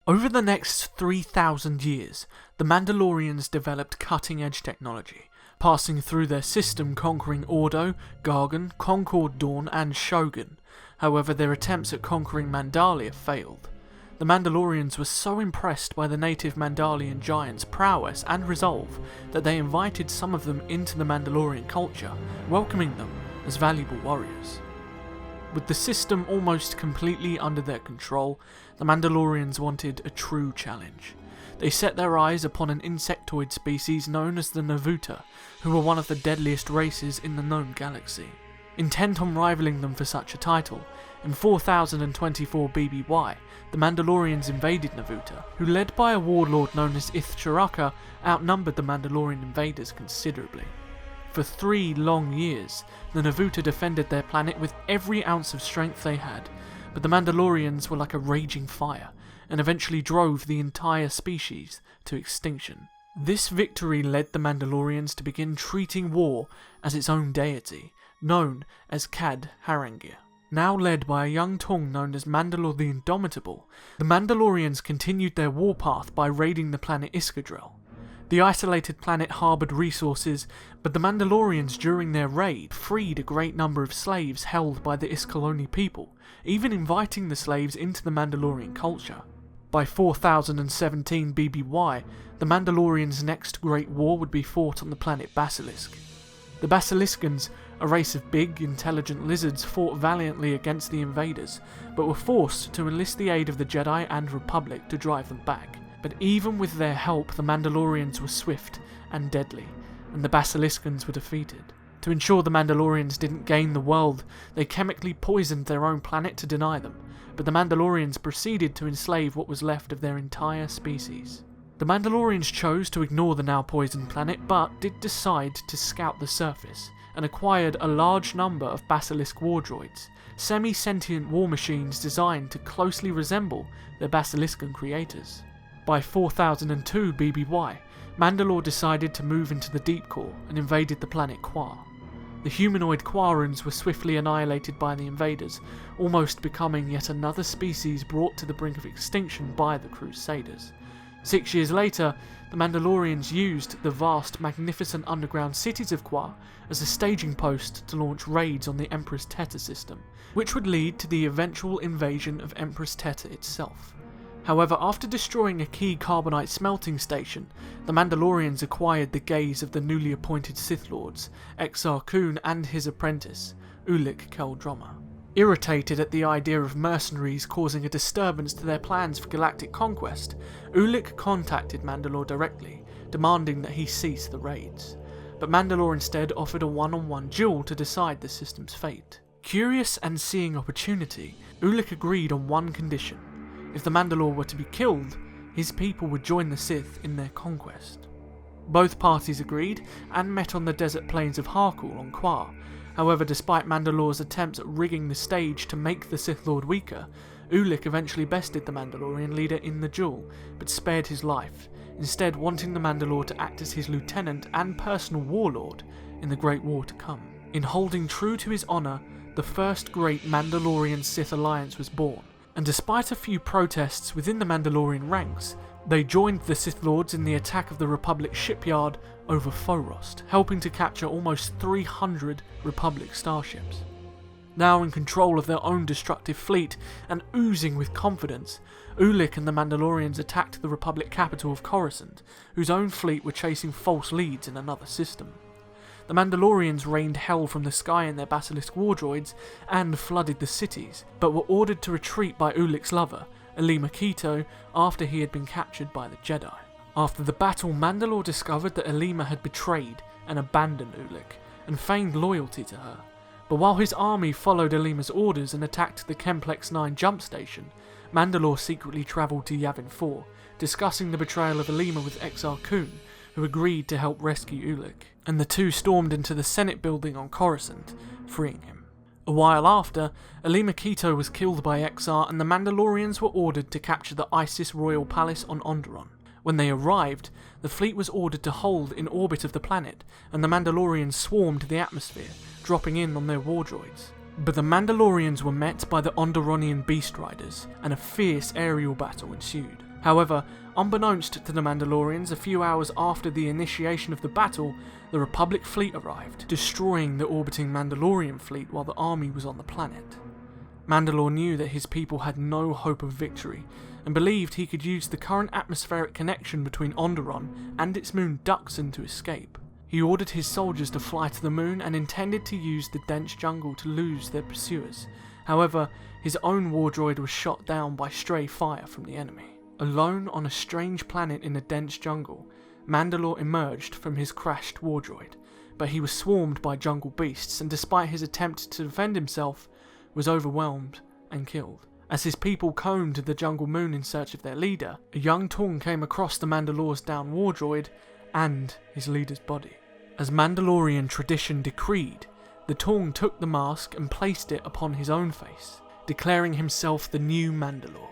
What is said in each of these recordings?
Over the next 3,000 years, the Mandalorians developed cutting-edge technology, passing through their system conquering Ordo, Gargan, Concord Dawn and Shogun. However, their attempts at conquering Mandalia failed. The Mandalorians were so impressed by the native Mandalian giants' prowess and resolve that they invited some of them into the Mandalorian culture, welcoming them as valuable warriors. With the system almost completely under their control, the Mandalorians wanted a true challenge. They set their eyes upon an insectoid species known as the Navuta, who were one of the deadliest races in the known galaxy. Intent on rivaling them for such a title, in 4024 BBY, the Mandalorians invaded Navuta, who, led by a warlord known as Ith-Chiraka, outnumbered the Mandalorian invaders considerably. For 3 long years, the Navuta defended their planet with every ounce of strength they had, but the Mandalorians were like a raging fire, and eventually drove the entire species to extinction. This victory led the Mandalorians to begin treating war as its own deity, known as Cad Harangir. Now led by a young Tung known as Mandalore the Indomitable, the Mandalorians continued their warpath by raiding the planet Iskadrel. The isolated planet harboured resources, but the Mandalorians during their raid freed a great number of slaves held by the Iskaloni people, even inviting the slaves into the Mandalorian culture. By 4017 BBY, the Mandalorians' next great war would be fought on the planet Basilisk. The Basiliskans, a race of big, intelligent lizards, fought valiantly against the invaders, but were forced to enlist the aid of the Jedi and Republic to drive them back. But even with their help, the Mandalorians were swift and deadly, and the Basiliskans were defeated. To ensure the Mandalorians didn't gain the world, they chemically poisoned their own planet to deny them, but the Mandalorians proceeded to enslave what was left of their entire species. The Mandalorians chose to ignore the now poisoned planet, but did decide to scout the surface, and acquired a large number of Basilisk war droids, semi-sentient war machines designed to closely resemble their Basiliskan creators. By 4002 BBY, Mandalore decided to move into the deep core and invaded the planet Quar. The humanoid Quarans were swiftly annihilated by the invaders, almost becoming yet another species brought to the brink of extinction by the Crusaders. 6 years later, the Mandalorians used the vast, magnificent underground cities of Quar as a staging post to launch raids on the Empress Teta system, which would lead to the eventual invasion of Empress Teta itself. However, after destroying a key carbonite smelting station, the Mandalorians acquired the gaze of the newly appointed Sith Lords, Exar Kun and his apprentice, Ulic Qel-Droma. Irritated at the idea of mercenaries causing a disturbance to their plans for galactic conquest, Ulic contacted Mandalore directly, demanding that he cease the raids. But Mandalore instead offered a one-on-one duel to decide the system's fate. Curious and seeing opportunity, Ulic agreed on one condition. If the Mandalore were to be killed, his people would join the Sith in their conquest. Both parties agreed, and met on the desert plains of Harkul on Quar. However, despite Mandalore's attempts at rigging the stage to make the Sith Lord weaker, Ulic eventually bested the Mandalorian leader in the duel, but spared his life, instead wanting the Mandalore to act as his lieutenant and personal warlord in the Great War to come. In holding true to his honour, the first great Mandalorian-Sith alliance was born, and despite a few protests within the Mandalorian ranks, they joined the Sith Lords in the attack of the Republic shipyard over Forost, helping to capture almost 300 Republic starships. Now in control of their own destructive fleet and oozing with confidence, Ulic and the Mandalorians attacked the Republic capital of Coruscant, whose own fleet were chasing false leads in another system. The Mandalorians rained hell from the sky in their Basilisk war droids and flooded the cities, but were ordered to retreat by Ulic's lover, Alima Keto, after he had been captured by the Jedi. After the battle, Mandalore discovered that Alima had betrayed and abandoned Ulic, and feigned loyalty to her. But while his army followed Alima's orders and attacked the Chemplex 9 jump station, Mandalore secretly travelled to Yavin 4, discussing the betrayal of Alima with Exar Kun, who agreed to help rescue Ulic, and the two stormed into the Senate building on Coruscant, freeing him. A while after, Alima Keto was killed by Exar and the Mandalorians were ordered to capture the Isis Royal Palace on Onderon. When they arrived, the fleet was ordered to hold in orbit of the planet, and the Mandalorians swarmed the atmosphere, dropping in on their war droids. But the Mandalorians were met by the Onderonian Beast Riders, and a fierce aerial battle ensued. However, unbeknownst to the Mandalorians, a few hours after the initiation of the battle, the Republic fleet arrived, destroying the orbiting Mandalorian fleet while the army was on the planet. Mandalore knew that his people had no hope of victory, and believed he could use the current atmospheric connection between Onderon and its moon Duxon to escape. He ordered his soldiers to fly to the moon and intended to use the dense jungle to lose their pursuers. However, his own war droid was shot down by stray fire from the enemy. Alone on a strange planet in a dense jungle, Mandalore emerged from his crashed war droid, but he was swarmed by jungle beasts and despite his attempt to defend himself, was overwhelmed and killed. As his people combed the jungle moon in search of their leader, a young Tong came across the Mandalore's down war droid and his leader's body. As Mandalorian tradition decreed, the Tong took the mask and placed it upon his own face, declaring himself the new Mandalore.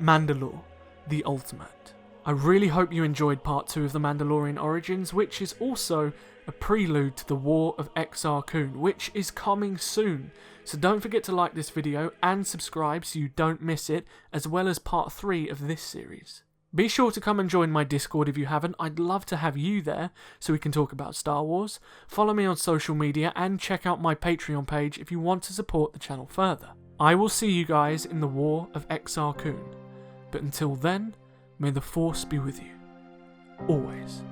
Mandalore, the ultimate. I really hope you enjoyed part 2 of the Mandalorian Origins, which is also a prelude to the War of Exar Kun, which is coming soon. So don't forget to like this video and subscribe so you don't miss it, as well as part 3 of this series. Be sure to come and join my Discord if you haven't. I'd love to have you there so we can talk about Star Wars. Follow me on social media and check out my Patreon page if you want to support the channel further. I will see you guys in the War of Exar Kun. But until then, may the Force be with you. Always.